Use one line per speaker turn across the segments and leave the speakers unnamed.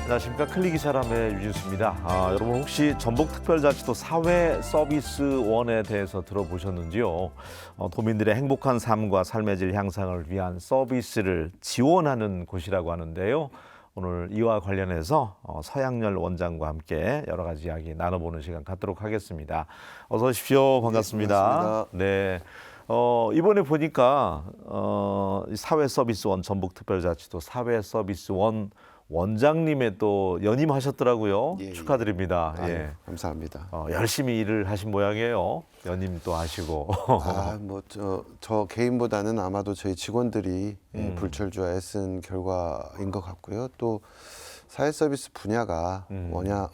안녕하십니까. 클릭이사람의 유진수입니다. 여러분 혹시 전북특별자치도 사회서비스원에 대해서 들어보셨는지요? 도민들의 행복한 삶과 삶의 질 향상을 위한 서비스를 지원하는 곳이라고 하는데요. 오늘 이와 관련해서 서양열 원장과 함께 여러 가지 이야기 나눠보는 시간 갖도록 하겠습니다. 어서 오십시오. 반갑습니다. 네. 이번에 보니까 사회서비스원 전북특별자치도 사회서비스원 원장님의 또 연임하셨더라고요.
예,
축하드립니다.
아유,
예.
감사합니다.
열심히 일을 하신 모양이에요. 연임도 하시고.
저 개인보다는 아마도 저희 직원들이 불철주야 애쓴 결과인 것 같고요. 또 사회서비스 분야가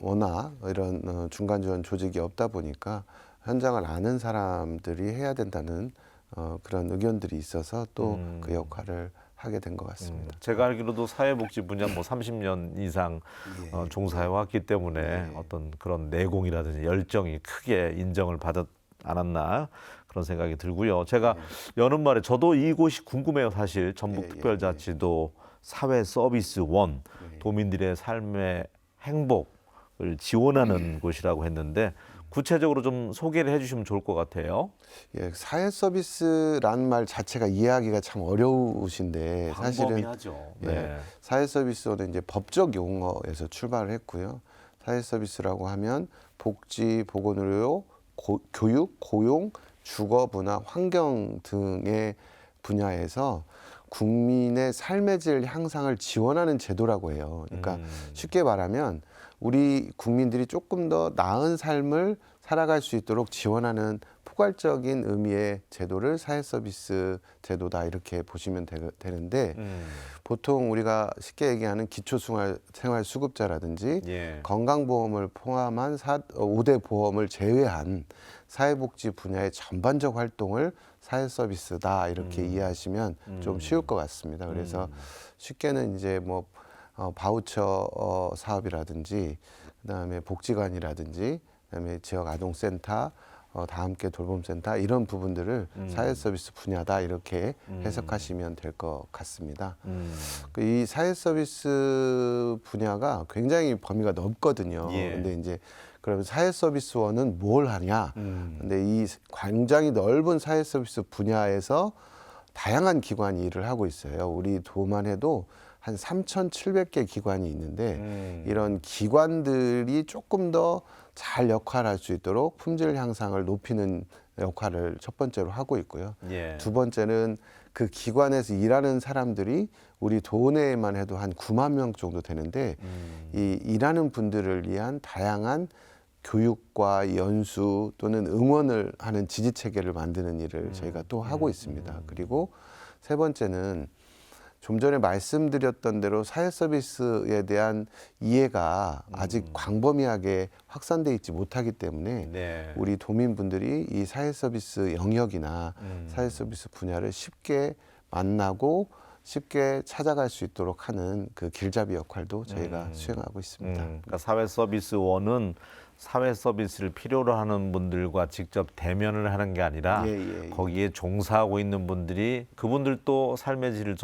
워낙 이런 중간 지원 조직이 없다 보니까 현장을 아는 사람들이 해야 된다는 그런 의견들이 있어서 또 그 역할을 하게 된 것 같습니다.
제가 알기로도 사회복지 분야 30년 이상 종사해 왔기 때문에 어떤 그런 내공이라든지 열정이 크게 인정을 받았 않았나 그런 생각이 들고요. 제가 여는 말에 저도 이곳이 궁금해요. 사실 전북특별자치도 사회서비스원 도민들의 삶의 행복을 지원하는 곳이라고 했는데 구체적으로 좀 소개를 해주시면 좋을 것 같아요.
예, 사회 서비스라는 말 자체가 이해하기가 참 어려우신데 사실은
네.
사회 서비스는 이제 법적 용어에서 출발을 했고요. 사회 서비스라고 하면 복지, 보건의료, 교육, 고용, 주거, 문화, 환경 등의 분야에서 국민의 삶의 질 향상을 지원하는 제도라고 해요. 그러니까 쉽게 말하면 우리 국민들이 조금 더 나은 삶을 살아갈 수 있도록 지원하는 포괄적인 의미의 제도를 사회서비스 제도다 이렇게 보시면 되는데 보통 우리가 쉽게 얘기하는 기초생활수급자라든지 건강보험을 포함한 5대 보험을 제외한 사회복지 분야의 전반적 활동을 사회서비스다 이렇게 이해하시면 좀 쉬울 것 같습니다. 그래서 쉽게는 이제 바우처 사업이라든지 그다음에 복지관이라든지 그다음에 지역 아동센터 다 함께 돌봄센터 이런 부분들을 사회서비스 분야다 이렇게 해석하시면 될 것 같습니다. 이 사회서비스 분야가 굉장히 범위가 넓거든요. 근데 이제 그러면 사회서비스원은 뭘 하냐? 근데 이 굉장히 넓은 사회서비스 분야에서 다양한 기관이 일을 하고 있어요. 우리 도만 해도 한 3,700개 기관이 있는데 이런 기관들이 조금 더 잘 역할할 수 있도록 품질 향상을 높이는 역할을 첫 번째로 하고 있고요. 두 번째는 그 기관에서 일하는 사람들이 우리 도내에만 해도 한 9만 명 정도 되는데 이 일하는 분들을 위한 다양한 교육과 연수 또는 응원을 하는 지지 체계를 만드는 일을 저희가 또 하고 있습니다. 그리고 세 번째는 좀 전에 말씀드렸던 대로 사회 서비스에 대한 이해가 아직 광범위하게 확산돼 있지 못하기 때문에 우리 도민분들이 이 사회 서비스 영역이나 사회 서비스 분야를 쉽게 만나고 쉽게 찾아갈 수 있도록 하는 그 길잡이 역할도 저희가 수행하고 있습니다.
그러니까 사회서비스원은 사회 서비스를 필요로 하는 분들과 직접 대면을 하는 게 아니라 거기에 종사하고 있는 분들이 그분들도 삶의 질을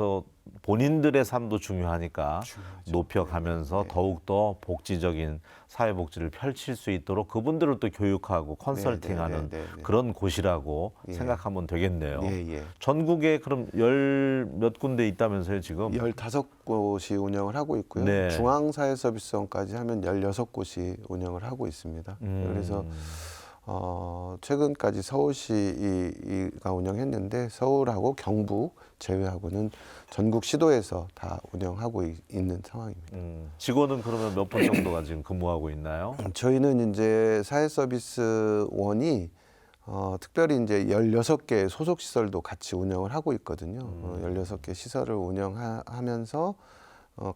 본인들의 삶도 중요하니까 높여가면서 더욱더 복지적인 사회복지를 펼칠 수 있도록 그분들을 또 교육하고 컨설팅하는 그런 곳이라고 생각하면 되겠네요. 전국에 그럼 몇 군데 있다면서요 지금?
15곳이 운영을 하고 있고요. 중앙사회서비스원까지 하면 16곳이 운영을 하고 있습니다. 그래서 최근까지 서울시가 운영했는데 서울하고 경북 제외하고는 전국 시도에서 다 운영하고 있는 상황입니다.
직원은 그러면 몇 분 정도가 지금 근무하고 있나요?
저희는 이제 사회서비스원이 특별히 이제 16개 소속시설도 같이 운영을 하고 있거든요. 16개 시설을 운영하면서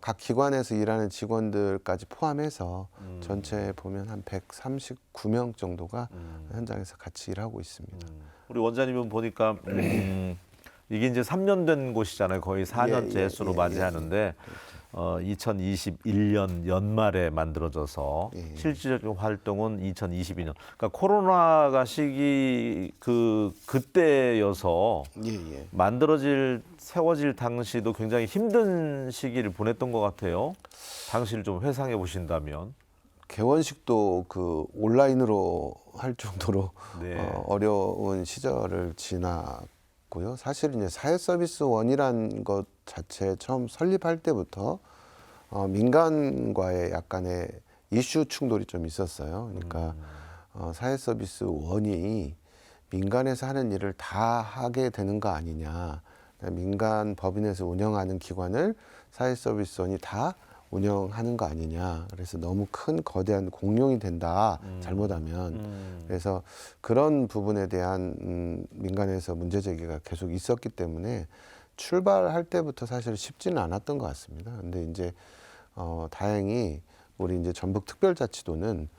각 기관에서 일하는 직원들까지 포함해서 전체에 보면 한 139명 정도가 현장에서 같이 일하고 있습니다.
우리 원장님은 보니까 이게 이제 3년 된 곳이잖아요. 거의 4년째 수로 맞이하는데 2021년 연말에 만들어져서
예.
실질적인 활동은 2022년. 그러니까 코로나가 시기 그때여서
예.
세워질 당시도 굉장히 힘든 시기를 보냈던 것 같아요. 당시를 좀 회상해 보신다면.
개원식도 그 온라인으로 할 정도로
네.
어려운 시절을 지났고요. 사실 이제 사회서비스원이란 것 자체 처음 설립할 때부터 민간과의 약간의 이슈 충돌이 좀 있었어요. 그러니까 사회서비스원이 민간에서 하는 일을 다 하게 되는 거 아니냐. 민간 법인에서 운영하는 기관을 사회서비스원이 다 운영하는 거 아니냐. 그래서 너무 큰 거대한 공룡이 된다. 잘못하면. 그래서 그런 부분에 대한 민간에서 문제 제기가 계속 있었기 때문에 출발할 때부터 사실 쉽지는 않았던 것 같습니다. 근데 이제 다행히 우리 이제 전북특별자치도는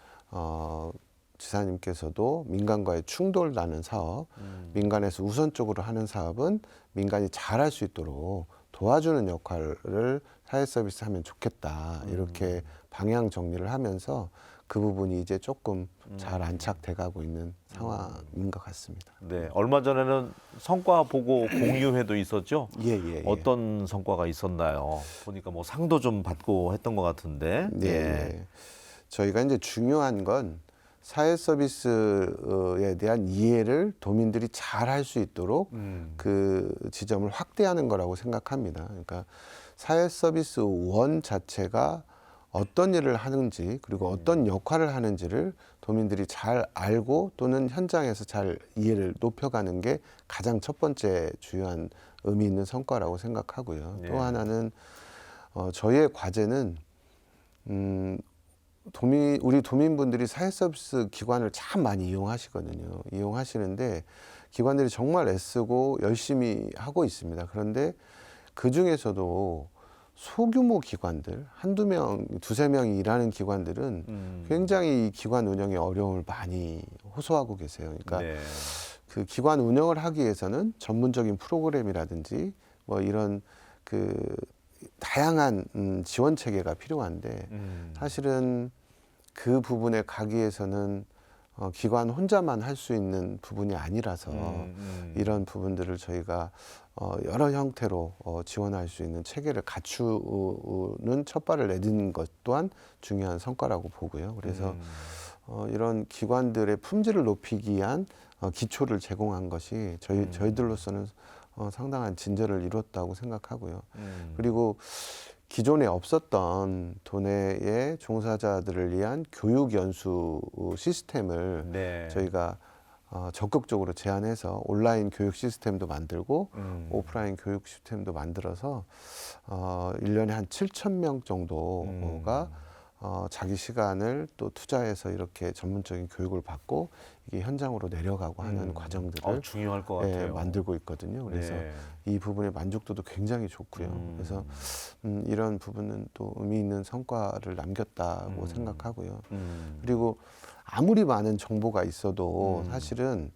지사님께서도 민간과의 충돌 나는 사업, 민간에서 우선적으로 하는 사업은 민간이 잘할 수 있도록 도와주는 역할을 사회서비스 하면 좋겠다. 이렇게 방향 정리를 하면서 그 부분이 이제 조금 잘 안착돼 가고 있는 상황인 것 같습니다.
네, 얼마 전에는 성과 보고 공유회도 있었죠?
예.
어떤 성과가 있었나요? 보니까 뭐 상도 좀 받고 했던 것 같은데.
네. 저희가 이제 중요한 건 사회 서비스에 대한 이해를 도민들이 잘 할 수 있도록 그 지점을 확대하는 거라고 생각합니다. 그러니까 사회 서비스 원 자체가 어떤 일을 하는지 그리고 어떤 역할을 하는지를 도민들이 잘 알고 또는 현장에서 잘 이해를 높여가는 게 가장 첫 번째 주요한 의미 있는 성과라고 생각하고요. 또 하나는 저희의 과제는 우리 도민분들이 사회서비스 기관을 참 많이 이용하시거든요. 이용하시는데 기관들이 정말 애쓰고 열심히 하고 있습니다. 그런데 그 중에서도 소규모 기관들, 한두 명, 두세 명이 일하는 기관들은 굉장히 이 기관 운영의 어려움을 많이 호소하고 계세요. 그러니까 그 기관 운영을 하기 위해서는 전문적인 프로그램이라든지 뭐 이런 그 다양한 지원 체계가 필요한데 사실은 그 부분에 가기 위해서는 기관 혼자만 할 수 있는 부분이 아니라서 이런 부분들을 저희가 여러 형태로 지원할 수 있는 체계를 갖추는 첫발을 내딛는 것 또한 중요한 성과라고 보고요. 그래서 이런 기관들의 품질을 높이기 위한 기초를 제공한 것이 저희들로서는 상당한 진전을 이뤘다고 생각하고요. 그리고 기존에 없었던 도내의 종사자들을 위한 교육 연수 시스템을 저희가 적극적으로 제안해서 온라인 교육 시스템도 만들고 오프라인 교육 시스템도 만들어서 1년에 한 7,000명 정도가 자기 시간을 또 투자해서 이렇게 전문적인 교육을 받고 이게 현장으로 내려가고 하는 과정들을
중요할 것 같아요.
만들고 있거든요. 그래서 이 부분의 만족도도 굉장히 좋고요. 그래서 이런 부분은 또 의미 있는 성과를 남겼다고 생각하고요. 그리고 아무리 많은 정보가 있어도 사실은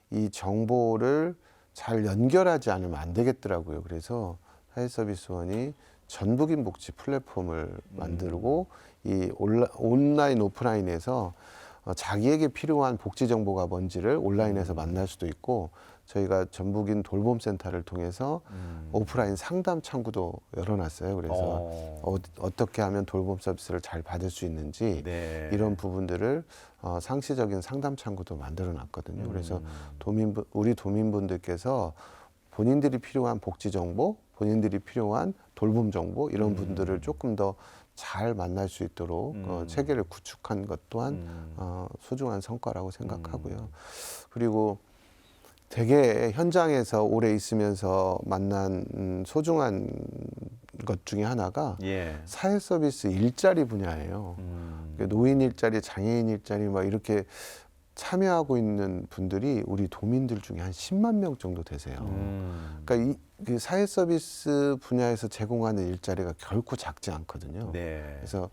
이 정보를 잘 연결하지 않으면 안 되겠더라고요. 그래서 사회서비스원이 전북인 복지 플랫폼을 만들고 이 온라인 오프라인에서 자기에게 필요한 복지 정보가 뭔지를 온라인에서 만날 수도 있고 저희가 전북인 돌봄센터를 통해서 오프라인 상담 창구도 열어놨어요. 그래서 어떻게 하면 돌봄 서비스를 잘 받을 수 있는지 이런 부분들을 상시적인 상담 창구도 만들어놨거든요. 그래서 우리 도민분들께서 본인들이 필요한 복지 정보, 본인들이 필요한 돌봄 정보 이런 분들을 조금 더 잘 만날 수 있도록 체계를 구축한 것 또한 소중한 성과라고 생각하고요. 그리고 되게 현장에서 오래 있으면서 만난 소중한 것 중에 하나가 사회 서비스 일자리 분야예요. 노인 일자리, 장애인 일자리 막 이렇게 참여하고 있는 분들이 우리 도민들 중에 한 10만 명 정도 되세요. 그러니까 그 사회 서비스 분야에서 제공하는 일자리가 결코 작지 않거든요. 그래서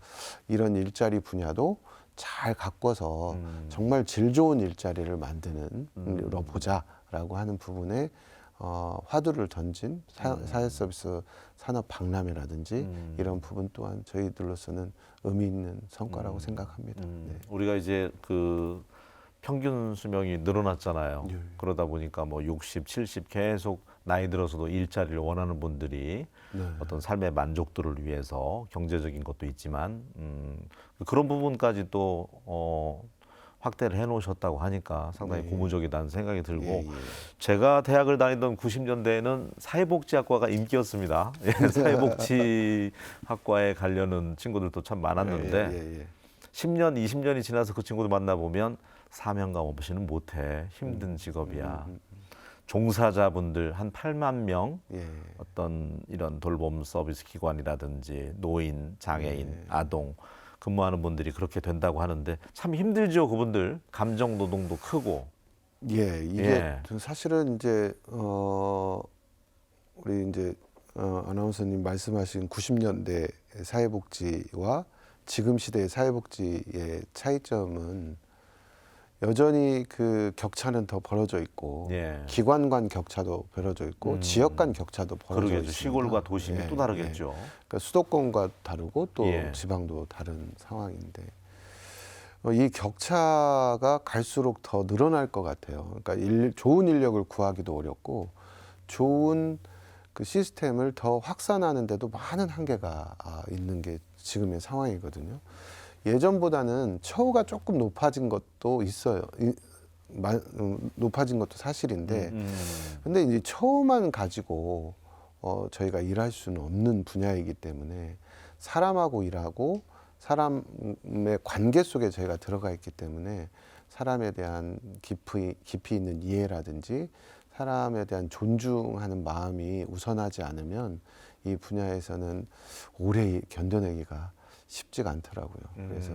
이런 일자리 분야도 잘 가꿔서 정말 질 좋은 일자리를 만드는 보자라고 하는 부분에 화두를 던진 사회서비스 산업 박람회라든지 이런 부분 또한 저희들로서는 의미 있는 성과라고 생각합니다. 네.
우리가 이제 그 평균 수명이 늘어났잖아요.
예.
그러다 보니까 뭐 60, 70 계속 나이 들어서도 일자리를 원하는 분들이
네.
어떤 삶의 만족도를 위해서 경제적인 것도 있지만 그런 부분까지 또 확대를 해놓으셨다고 하니까 상당히
네.
고무적이다는 생각이 들고
예, 예.
제가 대학을 다니던 90년대에는 사회복지학과가 인기였습니다. 예, 사회복지학과에 가려는 친구들도 참 많았는데
예.
10년, 20년이 지나서 그 친구들 만나보면 사명감 없이는 못해. 힘든 직업이야. 종사자분들 한 8만 명
예.
어떤 이런 돌봄 서비스 기관이라든지 노인, 장애인,
예.
아동 근무하는 분들이 그렇게 된다고 하는데 참 힘들죠. 그분들 감정 노동도 크고.
예, 이게
예.
사실은 이제 우리 이제 아나운서님 말씀하신 90년대 사회복지와 지금 시대의 사회복지의 차이점은 여전히 그 격차는 더 벌어져 있고
예.
기관 간 격차도 벌어져 있고 지역 간 격차도 벌어져
그러겠죠.
있습니다.
시골과 도심이 또 다르겠죠.
그러니까 수도권과 다르고 또
예.
지방도 다른 상황인데 이 격차가 갈수록 더 늘어날 것 같아요. 그러니까 좋은 인력을 구하기도 어렵고 좋은 그 시스템을 더 확산하는데도 많은 한계가 있는 게 지금의 상황이거든요. 예전보다는 처우가 조금 높아진 것도 있어요. 높아진 것도 사실인데, 근데 이제 처우만 가지고 저희가 일할 수는 없는 분야이기 때문에 사람하고 일하고 사람의 관계 속에 저희가 들어가 있기 때문에 사람에 대한 깊이 있는 이해라든지 사람에 대한 존중하는 마음이 우선하지 않으면 이 분야에서는 오래 견뎌내기가 쉽지가 않더라고요. 그래서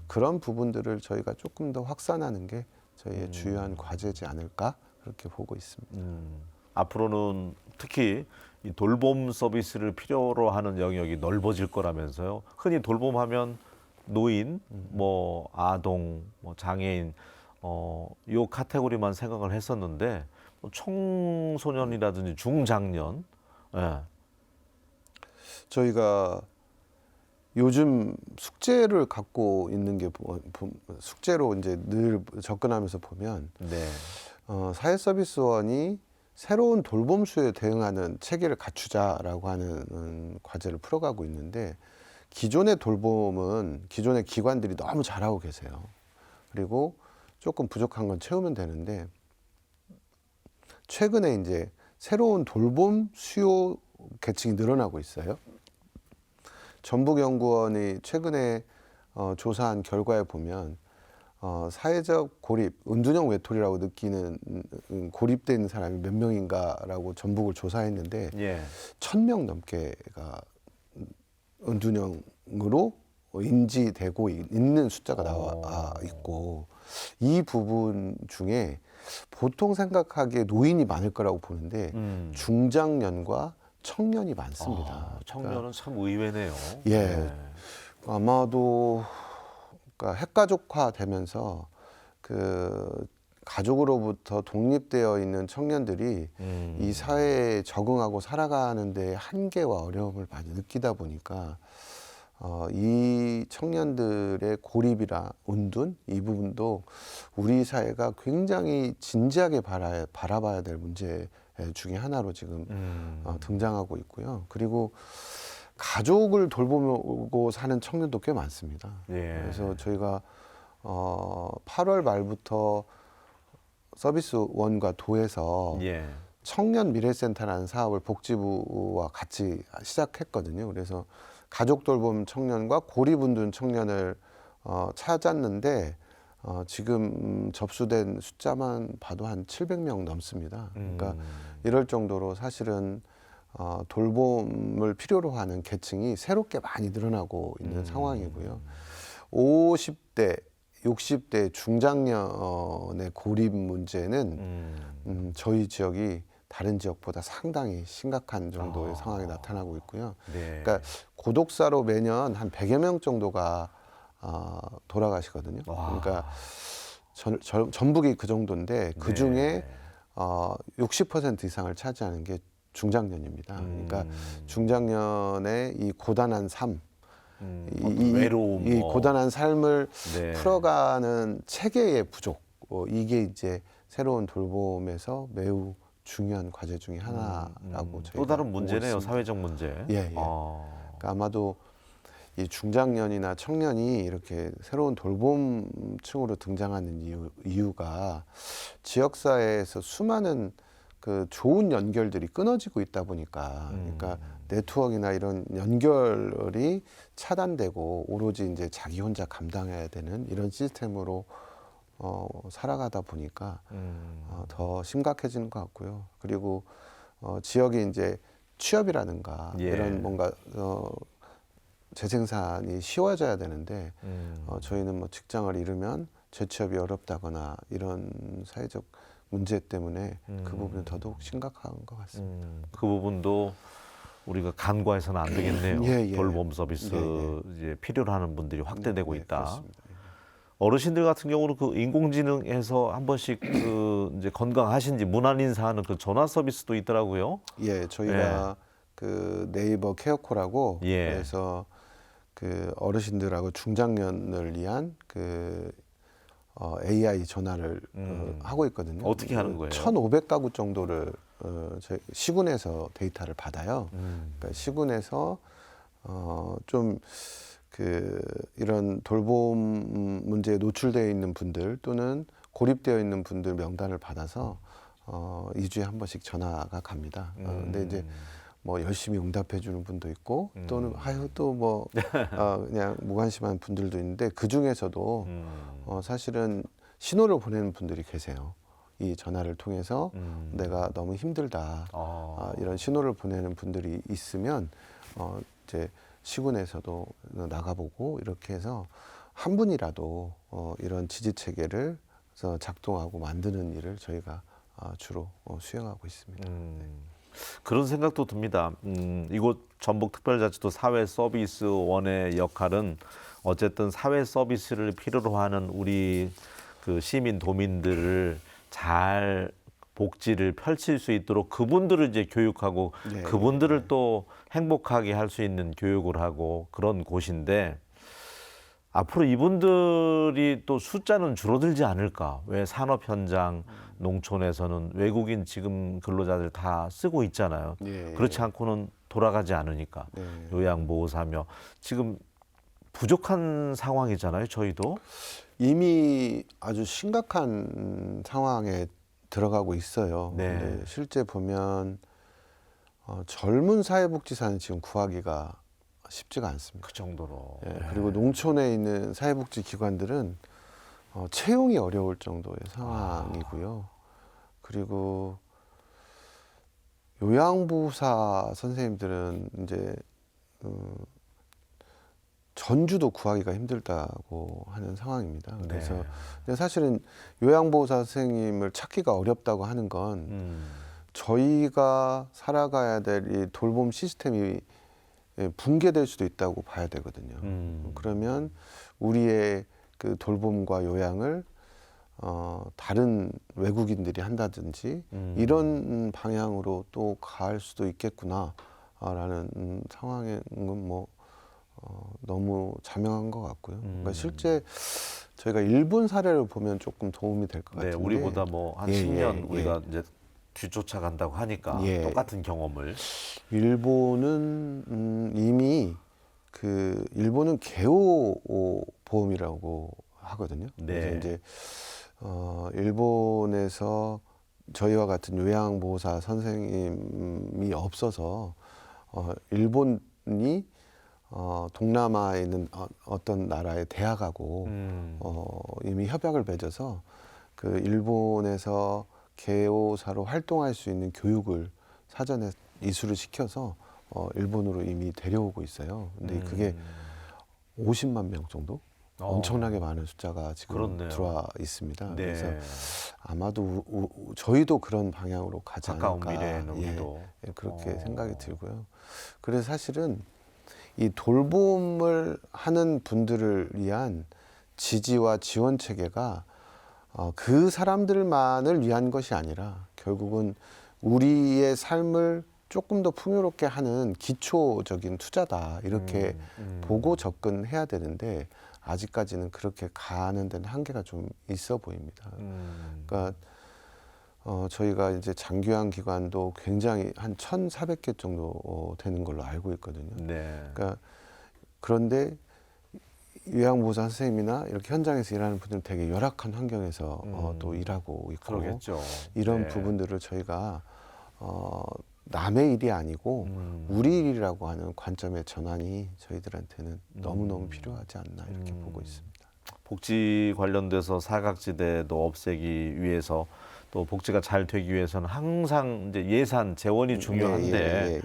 그런 부분들을 저희가 조금 더 확산하는 게 저희의 주요한 과제지 않을까 그렇게 보고 있습니다.
앞으로는 특히 이 돌봄 서비스를 필요로 하는 영역이 넓어질 거라면서요. 흔히 돌봄하면 노인, 뭐 아동, 뭐 장애인 요 카테고리만 생각을 했었는데 뭐 청소년이라든지 중장년, 예.
저희가 요즘 숙제를 갖고 있는 게 숙제로 이제 늘 접근하면서 보면
네.
사회서비스원이 새로운 돌봄 수요에 대응하는 체계를 갖추자라고 하는 과제를 풀어가고 있는데 기존의 돌봄은 기존의 기관들이 너무 잘하고 계세요. 그리고 조금 부족한 건 채우면 되는데 최근에 이제 새로운 돌봄 수요 계층이 늘어나고 있어요. 전북연구원이 최근에 조사한 결과에 보면 사회적 고립, 은둔형 외톨이라고 느끼는 고립되어 있는 사람이 몇 명인가라고 전북을 조사했는데
예.
1,000명 넘게가 은둔형으로 인지되고 있는 숫자가 나와 있고 이 부분 중에 보통 생각하기에 노인이 많을 거라고 보는데 중장년과 청년이 많습니다.
청년은 참 의외네요.
예,
네.
아마도 그러니까 핵가족화되면서 그 가족으로부터 독립되어 있는 청년들이 이 사회에 적응하고 살아가는 데 한계와 어려움을 많이 느끼다 보니까 이 청년들의 고립이라 은둔 이 부분도 우리 사회가 굉장히 진지하게 바라봐야 될 문제 중에 하나로 지금 등장하고 있고요. 그리고 가족을 돌보고 사는 청년도 꽤 많습니다.
예.
그래서 저희가 8월 말부터 서비스원과 도에서
예.
청년 미래센터라는 사업을 복지부와 같이 시작했거든요. 그래서 가족 돌봄 청년과 고립은둔 청년을 찾았는데 지금 접수된 숫자만 봐도 한 700명 넘습니다. 그러니까 이럴 정도로 사실은 돌봄을 필요로 하는 계층이 새롭게 많이 늘어나고 있는 상황이고요. 50대, 60대 중장년의 고립 문제는 저희 지역이 다른 지역보다 상당히 심각한 정도의 상황이 나타나고 있고요.
네.
그러니까 고독사로 매년 한 100여 명 정도가 돌아가시거든요.
와.
그러니까 전북이 그 정도인데 그 중에 60% 이상을 차지하는 게 중장년입니다. 그러니까 중장년의 이 고단한 삶,
외로움,
이 고단한 삶을
네.
풀어가는 체계의 부족, 이게 이제 새로운 돌봄에서 매우 중요한 과제 중에 하나라고 저희가
또 다른
보고
문제네요.
있습니다.
사회적 문제.
예. 그러니까 아마도 이 중장년이나 청년이 이렇게 새로운 돌봄층으로 등장하는 이유가 지역사회에서 수많은 그 좋은 연결들이 끊어지고 있다 보니까, 그러니까 네트워크나 이런 연결이 차단되고 오로지 이제 자기 혼자 감당해야 되는 이런 시스템으로 살아가다 보니까 더 심각해지는 것 같고요. 그리고 지역이 이제 취업이라든가
예.
이런 뭔가 재생산이 쉬워져야 되는데 저희는 뭐 직장을 잃으면 재취업이 어렵다거나 이런 사회적 문제 때문에 그 부분은 더더욱 심각한 것 같습니다.
그 부분도 우리가 간과해서는 안 되겠네요.
예.
돌봄 서비스 이제 필요로 하는 분들이 확대되고 있다.
그렇습니다.
어르신들 같은 경우는 그 인공지능에서 한 번씩 그 이제 건강하신지 문안 인사하는 그 전화 서비스도 있더라고요.
예, 저희가 그 네이버 케어콜하고
예.
그래서 그 어르신들하고 중장년을 위한 그 AI 전화를 하고 있거든요.
어떻게 하는 거예요?
1,500가구 정도를 저희 시군에서 데이터를 받아요. 그러니까 시군에서 좀 그 이런 돌봄 문제에 노출되어 있는 분들 또는 고립되어 있는 분들 명단을 받아서 2주에 한 번씩 전화가 갑니다. 근데 이제 뭐 열심히 응답해 주는 분도 있고 또는 또 뭐 그냥 무관심한 분들도 있는데 그 중에서도 사실은 신호를 보내는 분들이 계세요. 이 전화를 통해서 내가 너무 힘들다 이런 신호를 보내는 분들이 있으면 이제 시군에서도 나가보고 이렇게 해서 한 분이라도 이런 지지 체계를 작동하고 만드는 일을 저희가 주로 수행하고 있습니다.
그런 생각도 듭니다. 이곳 전북특별자치도 사회서비스원의 역할은 어쨌든 사회 서비스를 필요로 하는 우리 그 시민 도민들을 잘 복지를 펼칠 수 있도록 그분들을 이제 교육하고 그분들을 또 행복하게 할 수 있는 교육을 하고 그런 곳인데 앞으로 이분들이 또 숫자는 줄어들지 않을까? 왜 산업 현장, 농촌에서는 외국인 지금 근로자들 다 쓰고 있잖아요. 그렇지 않고는 돌아가지 않으니까 요양보호사며 지금 부족한 상황이잖아요. 저희도
이미 아주 심각한 상황에 들어가고 있어요. 근데 실제 보면 젊은 사회복지사는 지금 구하기가 쉽지가 않습니다.
그 정도로.
그리고 농촌에 있는 사회복지 기관들은 채용이 어려울 정도의 상황이고요. 그리고 요양보호사 선생님들은 이제 전주도 구하기가 힘들다고 하는 상황입니다. 그래서 사실은 요양보호사 선생님을 찾기가 어렵다고 하는 건 저희가 살아가야 될 이 돌봄 시스템이 붕괴될 수도 있다고 봐야 되거든요. 그러면 우리의 그 돌봄과 요양을 다른 외국인들이 한다든지 이런 방향으로 또 갈 수도 있겠구나라는 상황은 뭐 너무 자명한 것 같고요. 그러니까 실제 저희가 일본 사례를 보면 조금 도움이 될 것 같은데
우리보다 뭐 한 10년 우리가 이제 뒤쫓아간다고 하니까 똑같은 경험을
일본은 이미 그 일본은 개호 보험이라고 하거든요. 그래서 이제 일본에서 저희와 같은 요양보호사 선생님이 없어서 일본이 동남아에 있는 어떤 나라의 대학하고 이미 협약을 맺어서 그 일본에서 개호사로 활동할 수 있는 교육을 사전에 이수를 시켜서 일본으로 이미 데려오고 있어요. 근데 그게 50만 명 정도? 엄청나게 많은 숫자가 지금
그렇네요.
들어와 있습니다. 그래서 아마도 저희도 그런 방향으로 가지
가까운
않을까.
미래에는 우리도
그렇게 생각이 들고요. 그래서 사실은 이 돌봄을 하는 분들을 위한 지지와 지원 체계가 그 사람들만을 위한 것이 아니라 결국은 우리의 삶을 조금 더 풍요롭게 하는 기초적인 투자다 이렇게 보고 접근해야 되는데 아직까지는 그렇게 가는 데는 한계가 좀 있어 보입니다. 그러니까 저희가 이제 장기요양 기관도 굉장히 한 1,400개 정도 되는 걸로 알고 있거든요.
네.
그러니까 그런데 요양보호사 선생님이나 이렇게 현장에서 일하는 분들은 되게 열악한 환경에서 또 일하고 있고
그러겠죠.
이런
네.
부분들을 저희가 남의 일이 아니고 우리 일이라고 하는 관점의 전환이 저희들한테는 너무너무 필요하지 않나 이렇게 보고 있습니다.
복지 관련돼서 사각지대도 없애기 위해서 또 복지가 잘 되기 위해서는 항상 이제 예산, 재원이 중요한데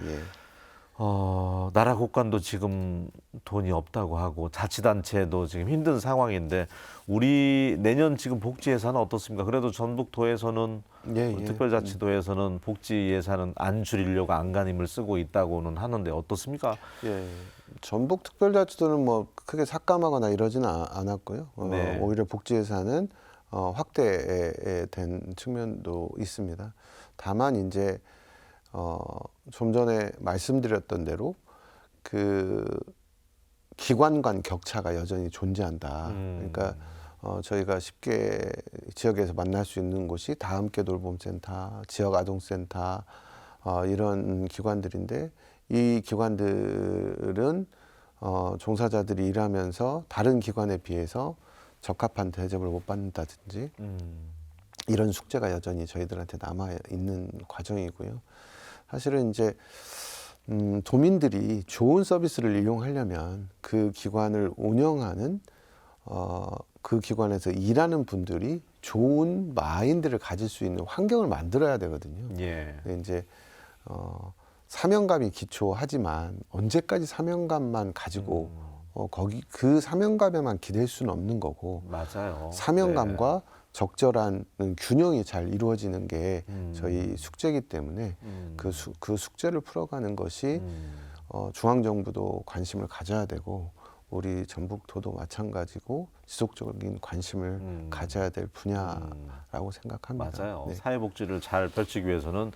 나라 국간도 지금 돈이 없다고 하고 자치단체도 지금 힘든 상황인데 우리 내년 지금 복지 예산은 어떻습니까? 그래도 전북도에서는 특별자치도에서는 복지 예산은 안 줄이려고 안간힘을 쓰고 있다고는 하는데 어떻습니까?
전북 특별자치도는 뭐 크게 삭감하거나 이러지는 않았고요.
네.
오히려 복지 예산은 확대된 측면도 있습니다. 다만 이제 좀 전에 말씀드렸던 대로 그 기관 간 격차가 여전히 존재한다. 그러니까 저희가 쉽게 지역에서 만날 수 있는 곳이 다함께 돌봄센터, 지역아동센터 이런 기관들인데 이 기관들은 종사자들이 일하면서 다른 기관에 비해서 적합한 대접을 못 받는다든지 이런 숙제가 여전히 저희들한테 남아 있는 과정이고요. 사실은 이제 도민들이 좋은 서비스를 이용하려면 그 기관을 운영하는 그 기관에서 일하는 분들이 좋은 마인드를 가질 수 있는 환경을 만들어야 되거든요. 근데 이제 사명감이 기초하지만 언제까지 사명감만 가지고 거기 그 사명감에만 기댈 수는 없는 거고
맞아요.
사명감과 적절한 균형이 잘 이루어지는 게 저희 숙제이기 때문에 그 숙제를 풀어가는 것이 중앙정부도 관심을 가져야 되고 우리 전북도도 마찬가지고 지속적인 관심을 가져야 될 분야라고 생각합니다.
맞아요.
네.
사회복지를 잘 펼치기 위해서는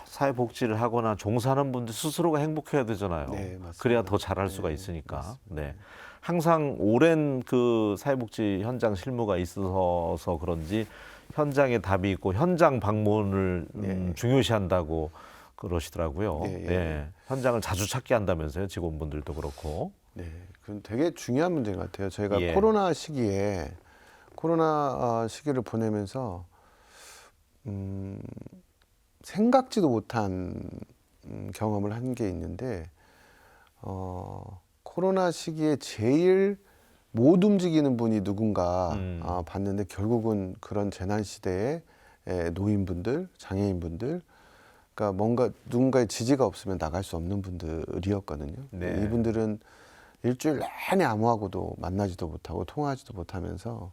사회복지를 하거나 종사하는 분들 스스로가 행복해야 되잖아요.
네, 맞습니다.
그래야 더 잘할 수가 있으니까. 네. 항상 오랜 그 사회복지 현장 실무가 있어서 그런지 현장에 답이 있고 현장 방문을 중요시한다고 그러시더라고요. 현장을 자주 찾게 한다면서요, 직원분들도 그렇고.
네, 그건 되게 중요한 문제인 것 같아요. 저희가 코로나 시기를 보내면서 생각지도 못한 경험을 한 게 있는데 코로나 시기에 제일 못 움직이는 분이 누군가 봤는데 결국은 그런 재난 시대에 노인분들, 장애인분들, 그러니까 뭔가 누군가의 지지가 없으면 나갈 수 없는 분들이었거든요. 이분들은 일주일 내내 아무하고도 만나지도 못하고 통화하지도 못하면서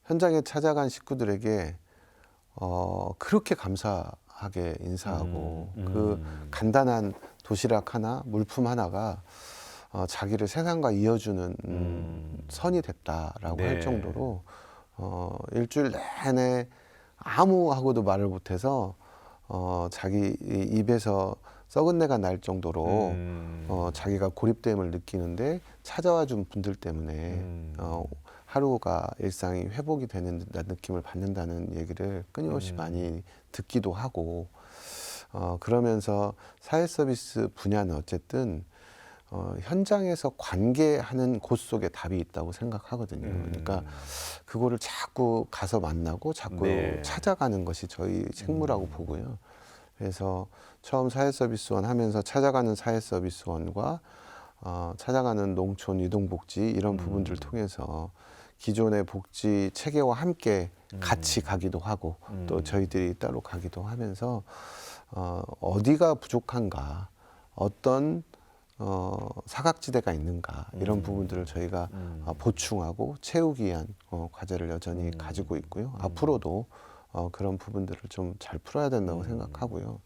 현장에 찾아간 식구들에게 그렇게 감사하게 인사하고 그 간단한 도시락 하나, 물품 하나가 자기를 세상과 이어주는 선이 됐다라고 할 정도로 일주일 내내 아무하고도 말을 못해서 자기 입에서 썩은 내가 날 정도로 자기가 고립됨을 느끼는데 찾아와 준 분들 때문에 하루가 일상이 회복이 되는 느낌을 받는다는 얘기를 끊임없이 많이 듣기도 하고 그러면서 사회 서비스 분야는 어쨌든 현장에서 관계하는 곳 속에 답이 있다고 생각하거든요. 그러니까 그거를 자꾸 가서 만나고 자꾸 찾아가는 것이 저희 책무라고 보고요. 그래서 처음 사회서비스원 하면서 찾아가는 사회서비스원과 찾아가는 농촌 유동복지 이런 부분들을 통해서 기존의 복지 체계와 함께 같이 가기도 하고 또 저희들이 따로 가기도 하면서 어디가 부족한가, 어떤 사각지대가 있는가 이런 부분들을 저희가 보충하고 채우기 위한 과제를 여전히 가지고 있고요. 앞으로도 그런 부분들을 좀 잘 풀어야 된다고 생각하고요.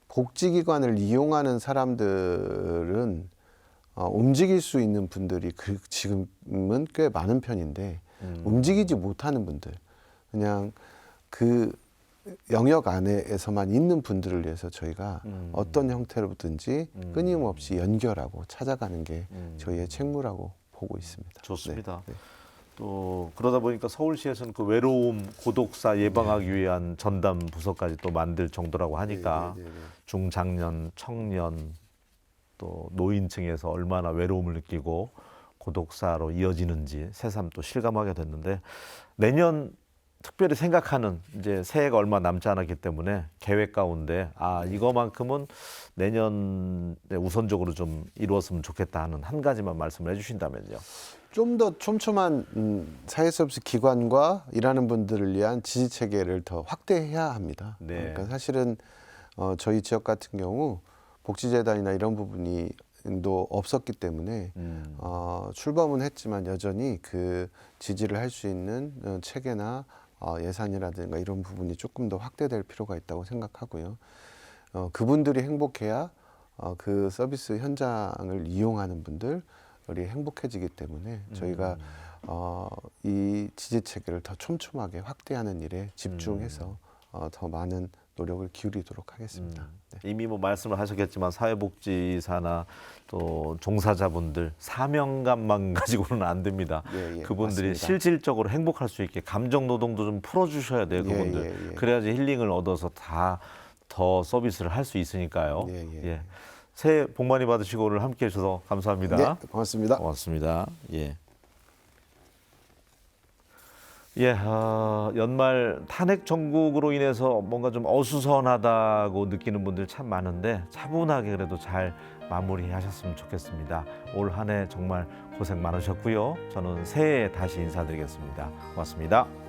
복지기관을 이용하는 사람들은 움직일 수 있는 분들이 지금은 꽤 많은 편인데 움직이지 못하는 분들, 그냥 그 영역 안에서만 있는 분들을 위해서 저희가 어떤 형태로든지 끊임없이 연결하고 찾아가는 게 저희의 책무라고 보고 있습니다.
좋습니다.
네.
또 그러다 보니까 서울시에서는 그 외로움, 고독사 예방하기 위한 전담 부서까지 또 만들 정도라고 하니까 중장년, 청년 또 노인층에서 얼마나 외로움을 느끼고 고독사로 이어지는지 새삼 또 실감하게 됐는데 내년 특별히 생각하는 이제 새해가 얼마 남지 않았기 때문에 계획 가운데 이거만큼은 내년에 우선적으로 좀 이루었으면 좋겠다 하는 한 가지만 말씀을 해주신다면요.
좀 더 촘촘한 사회서비스 기관과 일하는 분들을 위한 지지 체계를 더 확대해야 합니다.
네.
그러니까 사실은 저희 지역 같은 경우 복지재단이나 이런 부분이 도 없었기 때문에 출범은 했지만 여전히 그 지지를 할 수 있는 체계나 예산이라든가 이런 부분이 조금 더 확대될 필요가 있다고 생각하고요. 그분들이 행복해야 그 서비스 현장을 이용하는 분들이 행복해지기 때문에 저희가 이 지지 체계를 더 촘촘하게 확대하는 일에 집중해서 더 많은 노력을 기울이도록 하겠습니다. 네.
이미 뭐 말씀을 하셨겠지만 사회복지사나 또 종사자분들 사명감만 가지고는 안 됩니다. 그분들이
맞습니다.
실질적으로 행복할 수 있게 감정 노동도 좀 풀어주셔야 돼요. 그분들. 그래야지 힐링을 얻어서 다 더 서비스를 할 수 있으니까요. 예. 새해 복 많이 받으시고 오늘 함께해 주셔서 감사합니다.
네, 고맙습니다.
고맙습니다. 예. 예, 연말 탄핵 정국으로 인해서 뭔가 좀 어수선하다고 느끼는 분들 참 많은데 차분하게 그래도 잘 마무리하셨으면 좋겠습니다. 올 한 해 정말 고생 많으셨고요. 저는 새해에 다시 인사드리겠습니다. 고맙습니다.